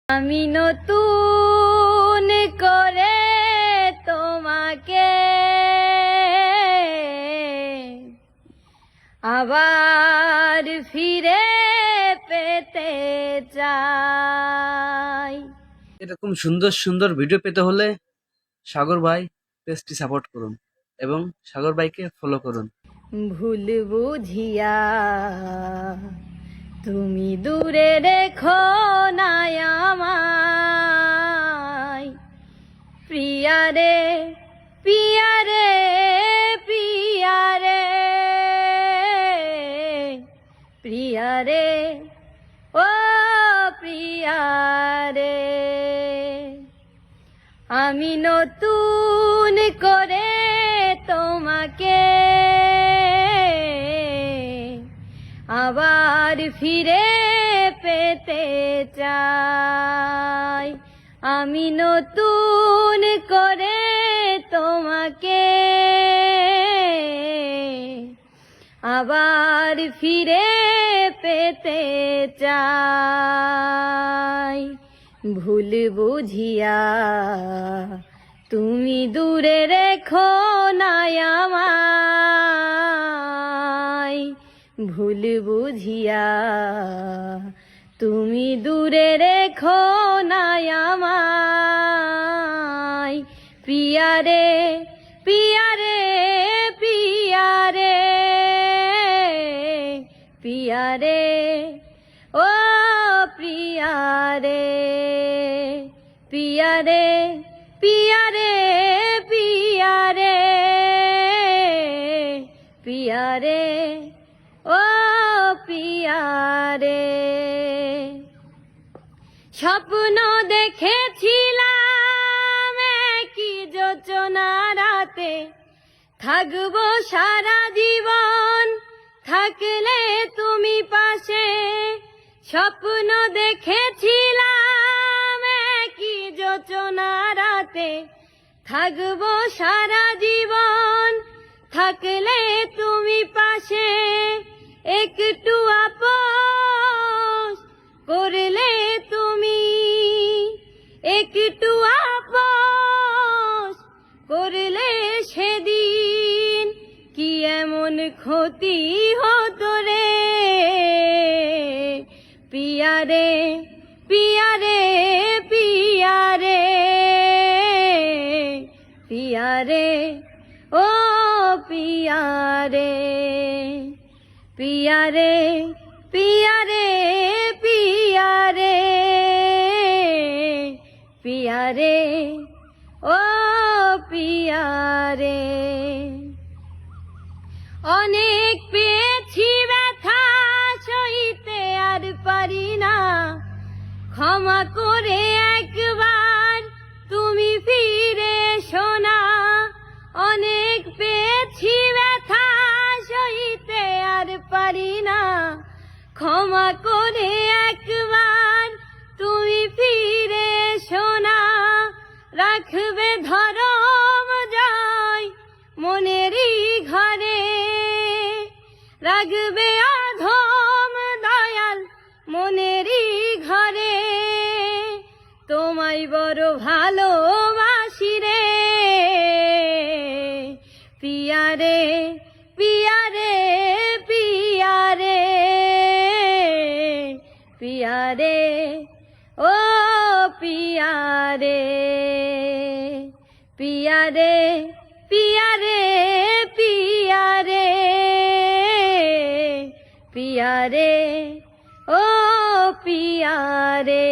আমি নতুন করে তোমাকে আবার ফিরে পেতে চাই। এরকম সুন্দর সুন্দর ভিডিও পেতে হলে সাগর ভাই পেজটি সাপোর্ট করুন এবং সাগর ভাইকে ফলো করুন। ভুল বুঝিয়া তুমি দূরে রেখো না আমায়, প্রিয়ারে প্রিয়ারে প্রিয়ারে প্রিয়ারে ও প্রিয়ারে। আমি নতুন করে তোমাকে আবার ফিরে পেতে চাই। আমি নতুন করে তোমাকে আবার ফিরে পেতে চাই। ভুল বুঝিয়া তুমি দূরে রেখো না আমায়, ভুল বুঝিয়া তুমি দূরে রেখো না আমায়, প্রিয়ারে প্রিয়ারে প্রিয়ারে প্রিয়ারে ও প্রিয়ারে প্রিয়ারে প্রিয়ারে প্রিয়ারে প্রিয়ারে ও প্রিয়ারে। স্বপ্ন দেখেছিলাম কি যোচনা রাতে, থাকবো সারা জীবন থাকলে তুমি পাশে। স্বপ্ন দেখেছিলাম কি যোচনা রাতে, থাকবো সারা জীবন থাকলে তুমি পাশে। একটু আপোষ করলে তুমি, একটু আপোষ করলে সেদিন কি এমন ক্ষতি হতো রে। পিয়ারে পিয়ারে পিয়ারে পিয়ারে ও পিয়ারে পিয়ারে পিয়ারে পিয়ারে পিয়ারে ও পিয়ারে। অনেক পেয়েছি ব্যথা সইতে আর পারি না, ক্ষমা করে একবার তুমি ফিরে এসো না। অনেক পেয়েছি ব্যথা সইতে আর পারি না, ক্ষমা করে একবার তুমি ফিরে এসো না। রাখবে ধরম জয় মনেরই ঘরে, রাখবে অধম দয়াল মনেরই ঘরে। তোমায় বড় ভালোবাসি রে পিয়ারে পিয়ারে পিয়ারে পিয়ারে ও পিয়ারে পিয়ারে পিয়ারে পিয়ারে পিয়ারে ও পিয়ারে।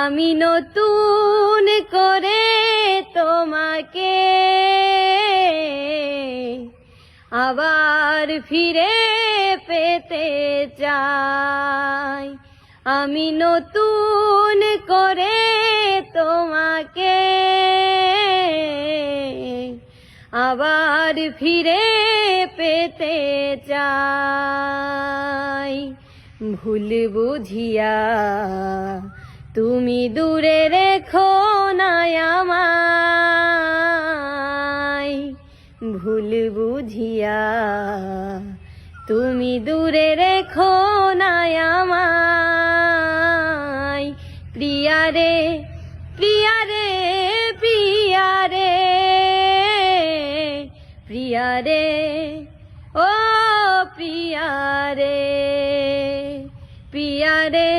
আমি নতুন করে তোমাকে আবার ফিরে পেতে চাই। আমি নতুন করে তোমাকে আবার ফিরে পেতে চাই। ভুল বুঝিয়া তুমি দূরে রেখো না আমায়, ভুল বুঝিয়া তুমি দূরে রেখো না আমায়। প্রিয়া রে প্রিয়া রে প্রিয়া রে প্রিয়া রে ও প্রিয়া রে প্রিয়া রে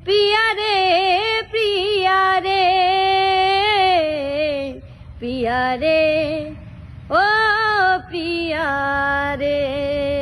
প্রিয়া রে প্রিয়া রে প্রিয়া রে ও প্রিয়া রে